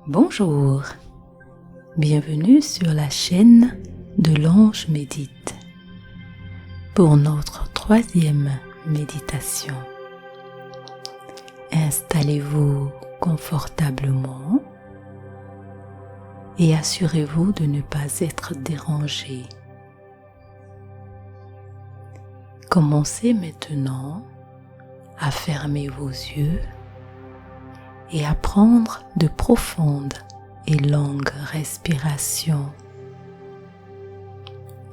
Bonjour, bienvenue sur la chaîne de l'Ange Médite pour notre troisième méditation. Installez-vous confortablement et assurez-vous de ne pas être dérangé. Commencez maintenant à fermer vos yeux et à prendre de profondes et longues respirations.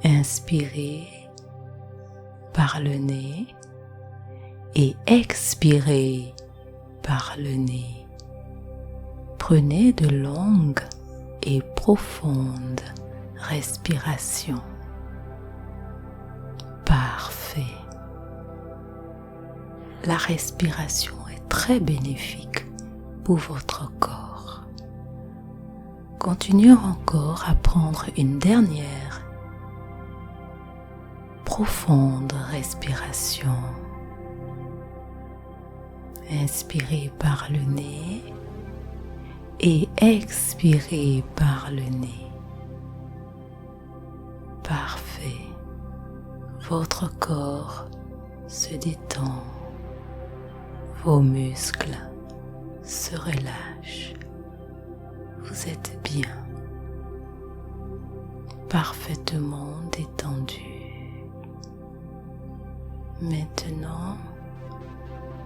Inspirez par le nez et expirez par le nez. Prenez de longues et profondes respirations. Parfait. La respiration est très bénéfique pour votre corps. Continuons encore à prendre une dernière profonde respiration. Inspirez par le nez et expirez par le nez. Parfait. Votre corps se détend. Vos muscles se relâchent. Vous êtes bien, parfaitement détendu. Maintenant,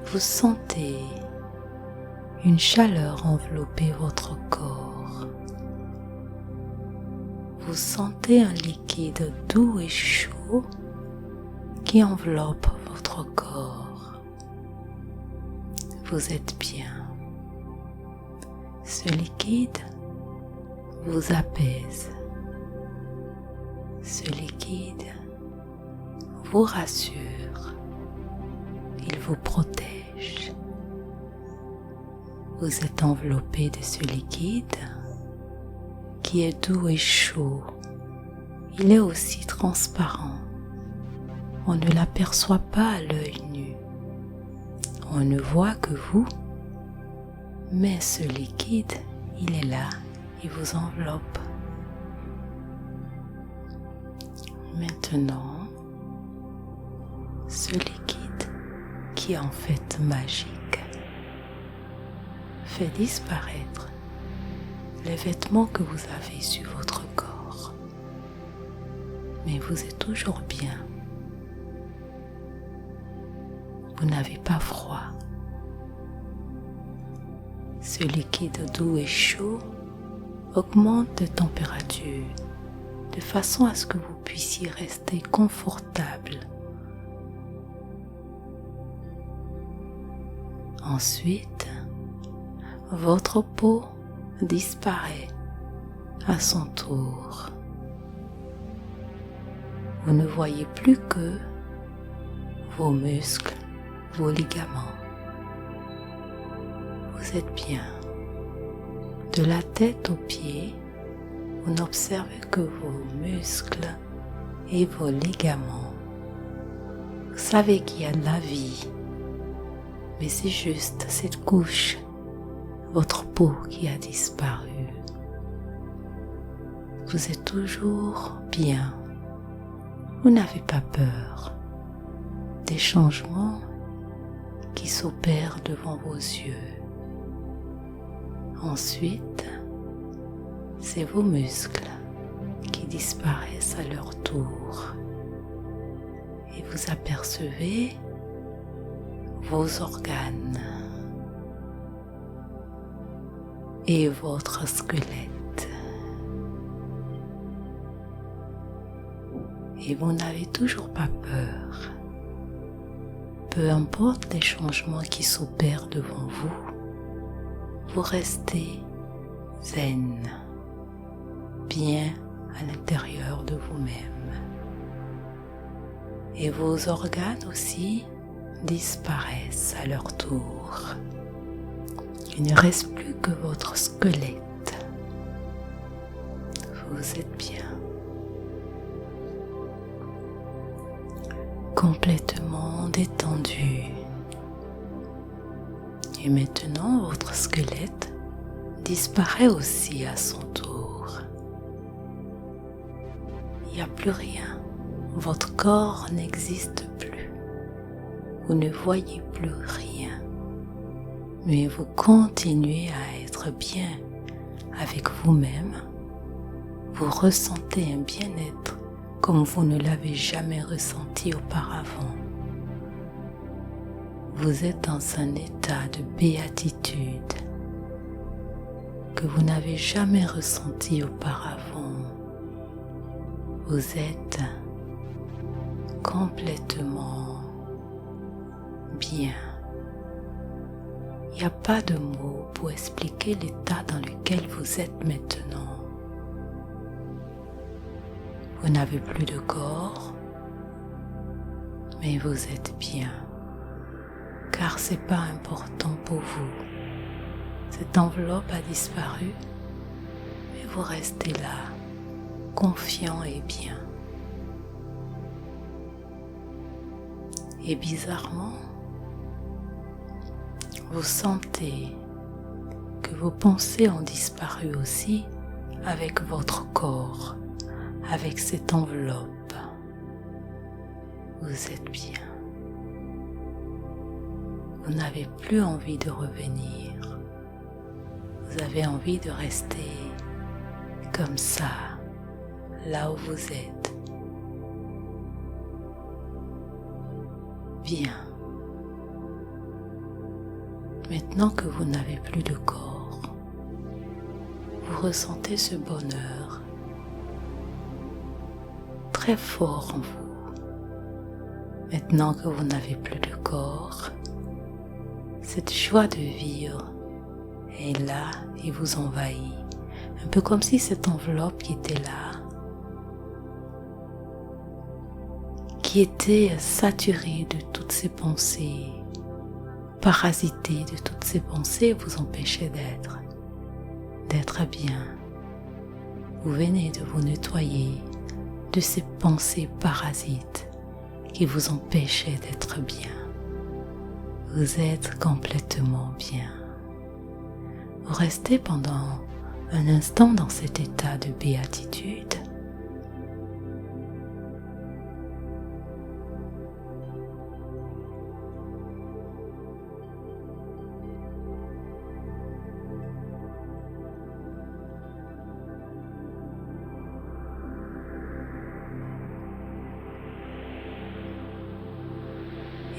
vous sentez une chaleur envelopper votre corps. Vous sentez un liquide doux et chaud qui enveloppe votre corps. Vous êtes bien. Ce liquide vous apaise. Ce liquide vous rassure. Il vous protège. Vous êtes enveloppé de ce liquide qui est doux et chaud. Il est aussi transparent. On ne l'aperçoit pas à l'œil nu. On ne voit que vous. Mais ce liquide, il est là, il vous enveloppe. Maintenant, ce liquide qui est en fait magique fait disparaître les vêtements que vous avez sur votre corps. Mais vous êtes toujours bien. Vous n'avez pas froid. Ce liquide doux et chaud augmente de température de façon à ce que vous puissiez rester confortable. Ensuite, votre peau disparaît à son tour. Vous ne voyez plus que vos muscles, vos ligaments. Vous êtes bien. De la tête aux pieds, vous n'observez que vos muscles et vos ligaments. Vous savez qu'il y a de la vie, mais c'est juste cette couche, votre peau qui a disparu. Vous êtes toujours bien. Vous n'avez pas peur des changements qui s'opèrent devant vos yeux. Ensuite, c'est vos muscles qui disparaissent à leur tour. Et vous apercevez vos organes et votre squelette. Et vous n'avez toujours pas peur. Peu importe les changements qui s'opèrent devant vous, vous restez zen, bien à l'intérieur de vous-même. Et vos organes aussi disparaissent à leur tour. Il ne reste plus que votre squelette. Vous êtes bien. Complètement détendu. Et maintenant, votre squelette disparaît aussi à son tour. Il n'y a plus rien. Votre corps n'existe plus. Vous ne voyez plus rien. Mais vous continuez à être bien avec vous-même. Vous ressentez un bien-être comme vous ne l'avez jamais ressenti auparavant. Vous êtes dans un état de béatitude que vous n'avez jamais ressenti auparavant. Vous êtes complètement bien. Il n'y a pas de mots pour expliquer l'état dans lequel vous êtes maintenant. Vous n'avez plus de corps, mais vous êtes bien, car ce n'est pas important pour vous. Cette enveloppe a disparu, mais vous restez là, confiant et bien. Et bizarrement, vous sentez que vos pensées ont disparu aussi avec votre corps, avec cette enveloppe. Vous êtes bien. Vous n'avez plus envie de revenir. Vous avez envie de rester comme ça, là où vous êtes. Bien. Maintenant que vous n'avez plus de corps, vous ressentez ce bonheur très fort en vous. Maintenant que vous n'avez plus de corps, cette joie de vivre est là et vous envahit. Un peu comme si cette enveloppe qui était là, qui était saturée de toutes ces pensées, parasitée de toutes ces pensées, vous empêchait d'être bien. Vous venez de vous nettoyer de ces pensées parasites qui vous empêchaient d'être bien. Vous êtes complètement bien. Vous restez pendant un instant dans cet état de béatitude.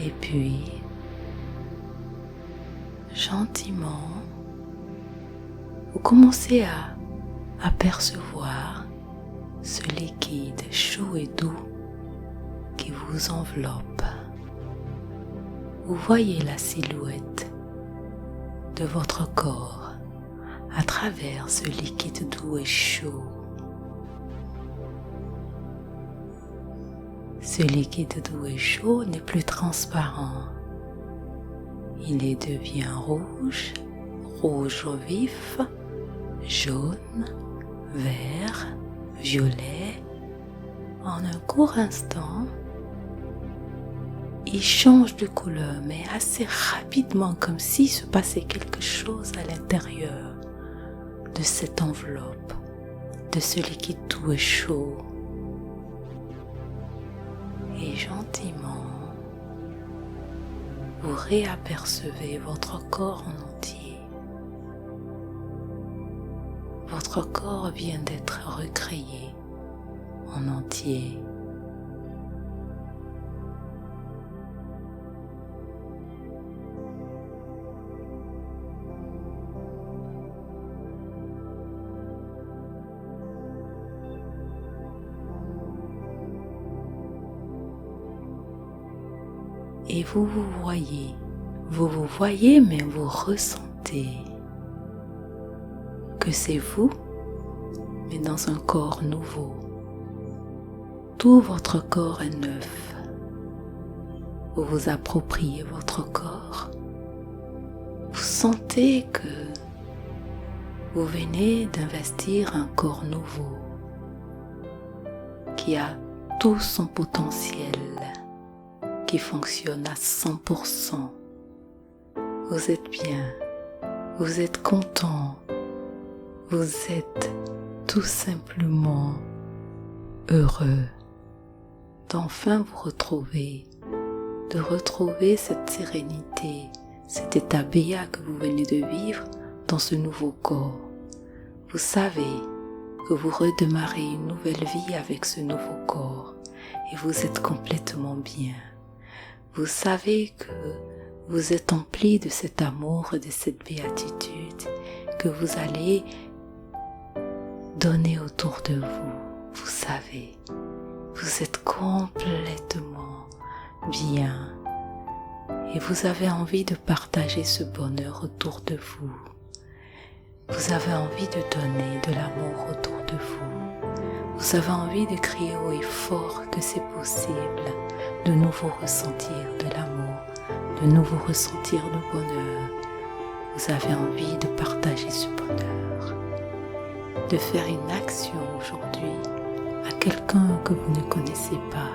Et puis, gentiment, vous commencez à apercevoir ce liquide chaud et doux qui vous enveloppe. Vous voyez la silhouette de votre corps à travers ce liquide doux et chaud. Ce liquide doux et chaud n'est plus transparent. Il devient rouge, rouge vif, jaune, vert, violet. En un court instant, il change de couleur, mais assez rapidement, comme s'il se passait quelque chose à l'intérieur de cette enveloppe, de ce liquide doux et chaud. Et gentiment, vous réapercevez votre corps en entier. Votre corps vient d'être recréé en entier. Et vous vous voyez, mais vous ressentez que c'est vous, mais dans un corps nouveau. Tout votre corps est neuf. Vous vous appropriez votre corps. Vous sentez que vous venez d'investir un corps nouveau qui a tout son potentiel, qui fonctionne à 100%. Vous êtes bien, vous êtes content, Vous êtes tout simplement heureux d'enfin vous retrouver, de retrouver cette sérénité, cet état béat que vous venez de vivre dans ce nouveau corps. Vous savez que vous redémarrez une nouvelle vie avec ce nouveau corps et vous êtes complètement bien. Vous savez que vous êtes empli de cet amour et de cette béatitude que vous allez donner autour de vous. Vous savez, vous êtes complètement bien et vous avez envie de partager ce bonheur autour de vous. Vous avez envie de donner de l'amour autour de vous. Vous avez envie de crier haut et fort que c'est possible de nouveau ressentir de l'amour, de nouveau ressentir le bonheur. Vous avez envie de partager ce bonheur, de faire une action aujourd'hui à quelqu'un que vous ne connaissez pas.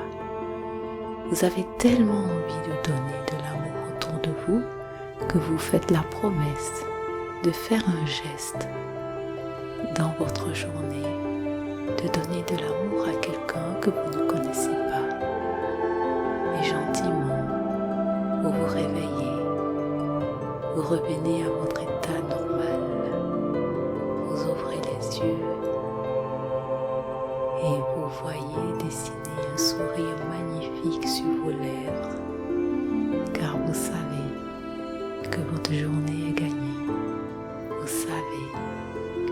Vous avez tellement envie de donner de l'amour autour de vous que vous faites la promesse de faire un geste dans votre journée, de donner de l'amour à quelqu'un que vous ne connaissez pas. Et gentiment, vous vous réveillez, vous revenez à votre état normal, vous ouvrez les yeux et vous voyez dessiner un sourire magnifique sur vos lèvres, car vous savez que votre journée est gagnée. Vous savez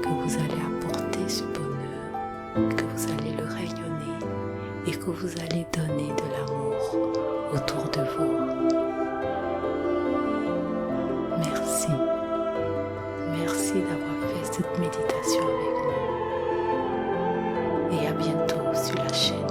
que vous allez apporter ce bonheur, que vous allez le rayonner et que vous allez donner de l'amour autour de vous. Merci. Merci d'avoir fait cette méditation avec nous. Et à bientôt sur la chaîne.